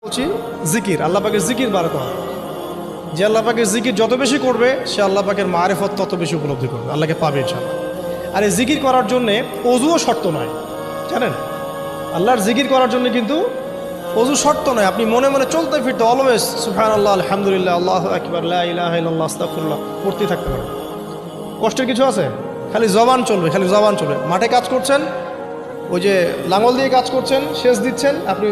বলছি জিকির, আল্লাহ পাকের জিকির বাড়াতে হবে। যে আল্লাহ পাকের জিকির যত বেশি করবে সে আল্লাহ পাকের মারেফত তত বেশি উপলব্ধি করবে, আল্লাহকে পাবে ইনশাআল্লাহ। আর এই জিকির করার জন্যে অজুও শর্ত নয়, জানেন? আল্লাহর জিকির করার জন্য কিন্তু অজু শর্ত নয়। আপনি মনে মনে চলতে ফিরতে অলওয়েজ সুবহানাল্লাহ, আলহামদুলিল্লাহ, আল্লাহু আকবার, লা ইলাহা ইল্লাল্লাহ, আস্তাগফিরুল্লাহ পড়তেই থাকতে পারেন। কষ্টের কিছু আছে? খালি জবান চলবে, খালি জবান চলবে। মাঠে কাজ করছেন, ওই যে লাঙল দিয়ে কাজ করছেন, সেচ দিচ্ছেন, আপনি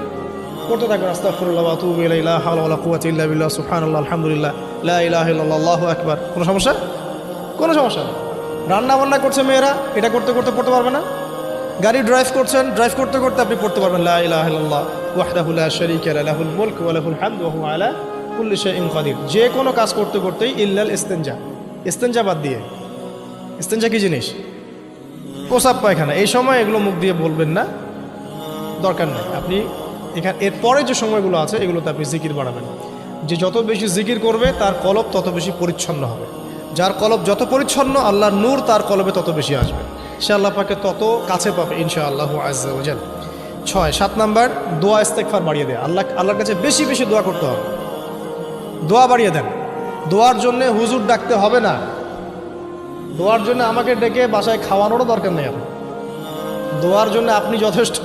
করতে থাকবেন আস্তাগফিরুল্লাহ ওয়া আতুবু ইলাইহি, লা হাওলা ওয়ালা কুওয়াতা ইল্লা বিল্লাহ, সুবহানাল্লাহ, আলহামদুলিল্লাহ, লা ইলাহা ইল্লাল্লাহ, আল্লাহু আকবার। কোনো সমস্যা? কোনো সমস্যা নেই। রান্না বান্না করছে মেয়েরা, এটা করতে করতে পড়তে পারবে না? গাড়ি ড্রাইভ করছেন, ড্রাইভ করতে করতে আপনি পড়তে পারবেন লা ইলাহা ইল্লাল্লাহ ওয়াহদাহু লা শারীকা লাহু, লাহুল মুলকু ওয়া লাহুল হামদু ওয়া হুয়া আলা কুল্লি শাইইন কাদির। যে কোনো কাজ করতে করতেই ইল্লাল ইস্তিনজা, ইস্তিনজা বাদ দিয়ে। ইস্তিনজা কি জিনিস? প্রসাব পায়খানা। এই সময় এগুলো মুখ দিয়ে বলবেন না, দরকার নেই। আপনি এখানে এরপরে যে সময়গুলো আছে এগুলোতে আপনি জিকির বাড়াবেন। যে যত বেশি জিকির করবে তার কলব তত বেশি পরিচ্ছন্ন হবে। যার কলব যত পরিচ্ছন্ন আল্লাহর নূর তার কলবে তত বেশি আসবে, সে আল্লাহ পাকে তত কাছে পাবে ইনশাআল্লাহু আযজা ওয়া জাল। 7 নাম্বার, দোয়া ইস্তেগফার বাড়িয়ে দেয়। আল্লাহর কাছে বেশি বেশি দোয়া করতে হবে। দোয়া বাড়িয়ে দেন। দোয়ার জন্য হুজুর ডাকতে হবে না, দোয়ার জন্য আমাকে ডেকে বাসায় খাওয়ানোরও দরকার নেই। আপনার দোয়ার জন্য আপনি যথেষ্ট।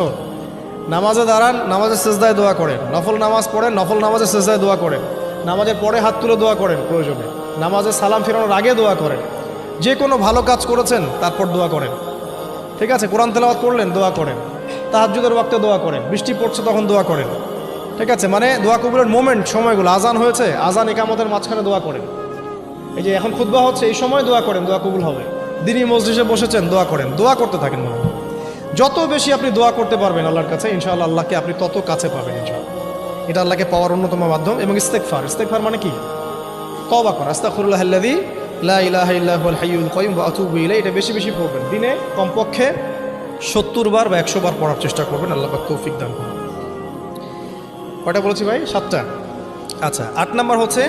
নামাজে দাঁড়ান, নামাজের সেজদায় দোয়া করেন। নফল নামাজ পড়েন, নফল নামাজের সেজদায় দোয়া করেন। নামাজের পরে হাত তুলে দোয়া করেন প্রয়োজনে। নামাজে সালাম ফেরানোর আগে দোয়া করেন। যে কোনো ভালো কাজ করেছেন তারপর দোয়া করেন, ঠিক আছে? কোরআন তেলাওয়াত করলেন, দোয়া করেন। তাহাজ্জুদের ওয়াক্তে দোয়া করেন। বৃষ্টি পড়ছে তখন দোয়া করেন, ঠিক আছে? মানে দোয়া কবুলের মোমেন্ট, সময়গুলো, আজান হয়েছে, আজান ইকামতের মাঝখানে দোয়া করেন। এই যে এখন খুতবা হচ্ছে, এই সময় দোয়া করেন, দোয়া কবুল হবে। দিনই মসজিদে বসেছেন, দোয়া করেন, দোয়া করতে থাকেন। মনে যত বেশি আপনি দোয়া করতে পারবেন আল্লাহর কাছে ইনশাআল্লাহ আল্লাহকে আপনি তত কাছে পাবেন ইনশাআল্লাহ। এটা আল্লাহকে পাওয়ার অন্যতম মাধ্যম। এবং ইস্তেগফার, ইস্তেগফার মানে কি? তওবা করা। আস্তাগফিরুল্লাহাল্লাযী লা ইলাহা ইল্লা হুয়াল হাইয়ুল কাইয়্যুম ওয়া আতুবু ইলাইহি। এটা বেশি বেশি পড়বেন। দিনে কমপক্ষে 70 বার বা 100 বার পড়ার চেষ্টা করবেন। আল্লাহ পাক তৌফিক দান করুন। কয়টা বলেছি ভাই? 7টা। আচ্ছা, 8 নাম্বার হচ্ছে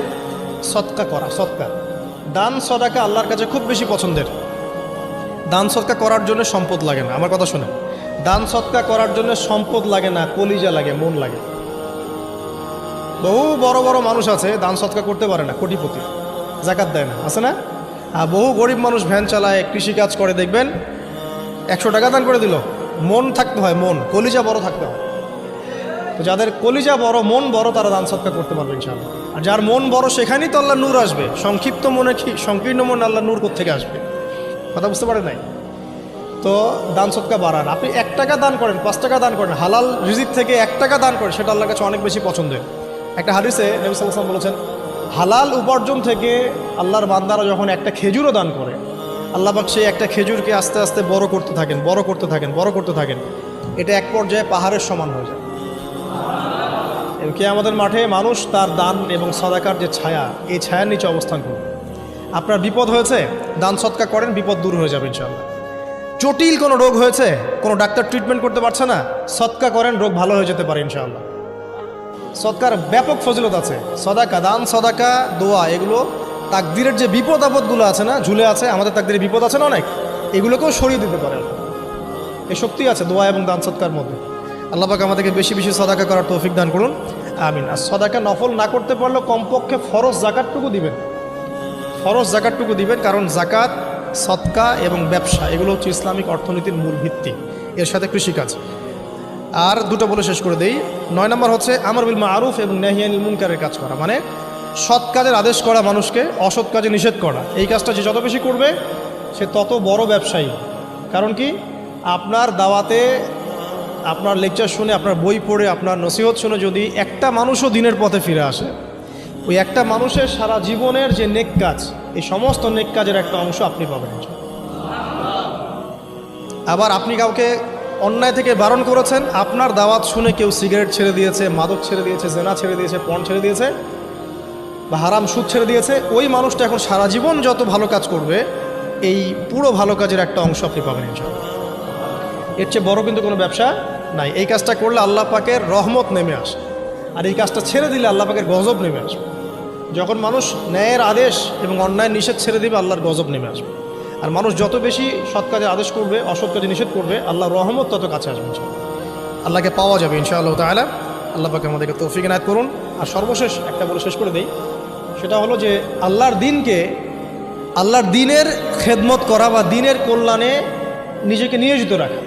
সদকা করা। সদকা, দান সদাকা আল্লাহর কাছে খুব বেশি পছন্দের। দান সদকা করার জন্য সম্পদ লাগে না। আমার কথা শুনে, দান সদকা করার জন্য সম্পদ লাগে না, কলিজা লাগে, মন লাগে। বহু বড় বড় মানুষ আছে দান সদকা করতে পারে না, কোটিপতি, জাকাত দেয় না, আছে না? আর বহু গরিব মানুষ ভ্যান চালায়, কৃষিকাজ করে, দেখবেন 100 টাকা দান করে দিল। মন থাকতে হয়, মন, কলিজা বড় থাকতে হয়। তো যাদের কলিজা বড়, মন বড়, তারা দান সদকা করতে পারবে ইনশাআল্লাহ। আর যার মন বড় সেখানেই তো আল্লাহ নূর আসবে। সংক্ষিপ্ত মনে কি, সংকীর্ণ মনে আল্লাহ নূর কোত্থেকে আসবে? কথা বুঝতে পারেন নাই? তো দান সদকা বাড়ান। আপনি 1 টাকা দান করেন, 5 টাকা দান করেন, হালাল রিজিক থেকে 1 টাকা দান করেন, সেটা আল্লাহর কাছে অনেক বেশি পছন্দের। একটা হাদিসে নবী সাল্লাল্লাহু আলাইহি ওয়াসাল্লাম বলেছেন, হালাল উপার্জন থেকে আল্লাহর বান্দারা যখন একটা খেজুরও দান করে, আল্লাহ পাক সেই একটা খেজুরকে আস্তে আস্তে বড় করতে থাকেন, বড় করতে থাকেন, বড় করতে থাকেন। এটা এক পর্যায়ে পাহাড়ের সমান হয়ে যায়। কিয়ামতের মাঠে মানুষ তার দান এবং সাদাকার যে ছায়া, এই ছায়ার নিচে অবস্থান করবে। আপনার বিপদ হয়েছে, দান সদকা করেন, বিপদ দূর হয়ে যাবে ইনশাআল্লাহ। জটিল কোনো রোগ হয়েছে, কোনো ডাক্তার ট্রিটমেন্ট করতে পারছে না, সদকা করেন, রোগ ভালো হয়ে যেতে পারে ইনশাআল্লাহ। সদকার ব্যাপক ফজিলত আছে। সদাকা, দান সদাকা, দোয়া, এগুলো তাকদিরের যে বিপদ আপদগুলো আছে না, ঝুলে আছে, আমাদের তাকদিরে বিপদ আছে না অনেক, এগুলোকেও সরিয়ে দিতে পারে। এই শক্তি আছে দোয়া এবং দান সদকার মধ্যে। আল্লাহ পাক আমাদেরকে বেশি বেশি সদাকা করার তৌফিক দান করুন, আমিন। আর সদাকা নফল না করতে পারলেও কমপক্ষে ফরজ জাকাতটুকু দিবেন, ফরজ জাকাতটুকু দিবেন। কারণ জাকাত, সদকা এবং ব্যবসা এগুলো হচ্ছে ইসলামিক অর্থনীতির মূল ভিত্তি, এর সাথে কৃষিকাজ। আর দুটো বলে শেষ করে দেই। 9 নম্বর হচ্ছে আমর বিল মারুফ এবং নাহি আনিল মুনকারের কাজ করা, মানে সৎ কাজের আদেশ করা, মানুষকে অসৎ কাজে নিষেধ করা। এই কাজটা যে যত বেশি করবে সে তত বড় ব্যবসায়ী। কারণ কি, আপনার দাওয়াতে, আপনার লেকচার শুনে, আপনার বই পড়ে, আপনার নসিহত শুনে যদি একটা মানুষও দিনের পথে ফিরে আসে, ওই একটা মানুষের সারা জীবনের যে নেক কাজ, এই সমস্ত নেক কাজের একটা অংশ আপনি পাবেন। আবার আপনি কাউকে অন্যায় থেকে বারণ করেছেন, আপনার দাওয়াত শুনে কেউ সিগারেট ছেড়ে দিয়েছে, মাদক ছেড়ে দিয়েছে, জেনা ছেড়ে দিয়েছে, পণ ছেড়ে দিয়েছে, বা হারাম সুদ ছেড়ে দিয়েছে, ওই মানুষটা এখন সারা জীবন যত ভালো কাজ করবে, এই পুরো ভালো কাজের একটা অংশ আপনি পাবেন ইনশাআল্লাহ। এর চেয়ে বড় কিন্তু কোনো ব্যবসা নাই। এই কাজটা করলে আল্লাহ পাকের রহমত নেমে আসে, আর এই কাজটা ছেড়ে দিলে আল্লাহ পাকের গজব নেমে আসবে। যখন মানুষ ন্যায়ের আদেশ এবং অন্যায়ের নিষেধ ছেড়ে দিবে, আল্লাহর গজব নেমে আসবে। আর মানুষ যত বেশি সৎ কাজে আদেশ করবে, অসৎ কাজে নিষেধ করবে, আল্লাহর রহমত তত কাছে আসবে ইনশাআল্লাহ। আল্লাহকে পাওয়া যাবে ইনশাআল্লাহ তাআলা। আল্লাহ পাক আমাদেরকে তৌফিক এনায়েত করুন। আর সর্বশেষ একটা বলে শেষ করে দেই, সেটা হলো যে আল্লাহর দিনের খেদমত করা বা দিনের কল্যাণে নিজেকে নিয়োজিত রাখা।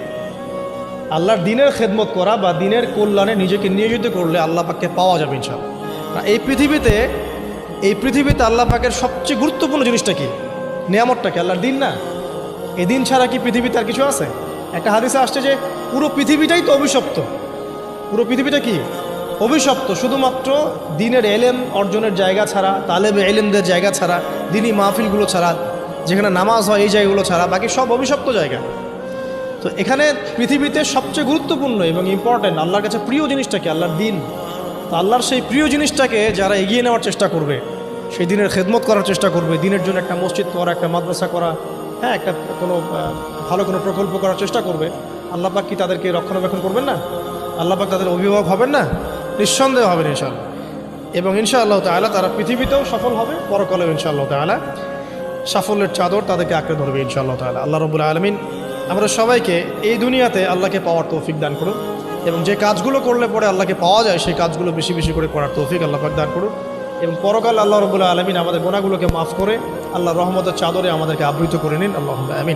আল্লাহর দিনের খেদমত করা বা দিনের কল্যাণে নিজেকে নিয়োজিত করলে আল্লাহ পাককে পাওয়া যাবে ইনশাআল্লাহ। এই পৃথিবীতে আল্লাহ পাকের সবচেয়ে গুরুত্বপূর্ণ জিনিসটা কি? নিয়ামতটা কি? আল্লাহর দিন না? এই দিন ছাড়া কি পৃথিবীতে আর কিছু আছে? একটা হাদিসে আসছে যে পুরো পৃথিবীটাই তো অভিশপ্ত। পুরো পৃথিবীটা কি? অভিশপ্ত। শুধুমাত্র দিনের এলেম অর্জনের জায়গা ছাড়া, তালেবে এলেমদের জায়গা ছাড়া, দিনী মাহফিলগুলো ছাড়া, যেখানে নামাজ হয় এই জায়গাগুলো ছাড়া বাকি সব অভিশপ্ত জায়গা। তো এখানে পৃথিবীতে সবচেয়ে গুরুত্বপূর্ণ এবং ইম্পর্ট্যান্ট আল্লাহর কাছে প্রিয় জিনিসটা কি? আল্লাহর দিন। তো আল্লাহর সেই প্রিয় জিনিসটাকে যারা এগিয়ে নেওয়ার চেষ্টা করবে, সেই দিনের খেদমত করার চেষ্টা করবে, দিনের জন্য একটা মসজিদ করা, একটা মাদ্রাসা করা, হ্যাঁ, একটা ভালো কোনো প্রকল্প করার চেষ্টা করবে, আল্লাহ পাক কি তাদেরকে রক্ষণাবেক্ষণ করবেন না? আল্লাহ পাক তাদের অভিভাবক হবেন না? নিঃসন্দেহ হবেন ইনশাআল্লাহ। এবং ইনশাআল্লাহ তাআলা তারা পৃথিবীতেও সফল হবে, পরকালেও ইনশাআল্লাহ তাআলা সাফল্যের চাদর তাদেরকে আঁকড়ে ধরবে ইনশাআল্লাহ তাআলা। আল্লাহ রাব্বুল আলামিন আমরা সবাইকে এই দুনিয়াতে আল্লাহকে পাওয়ার তৌফিক দান করুন, এবং যে কাজগুলো করলে পরে আল্লাহকে পাওয়া যায় সেই কাজগুলো বেশি বেশি করে করার তৌফিক আল্লাহ পাক দান করুন। এবং পরকাল আল্লাহ রাব্বুল আলামিন আমাদের গুনাহগুলোকে মাফ করে আল্লাহর রহমতের চাদরে আমাদেরকে আবৃত করে নিন। আল্লাহুম্মা আমিন।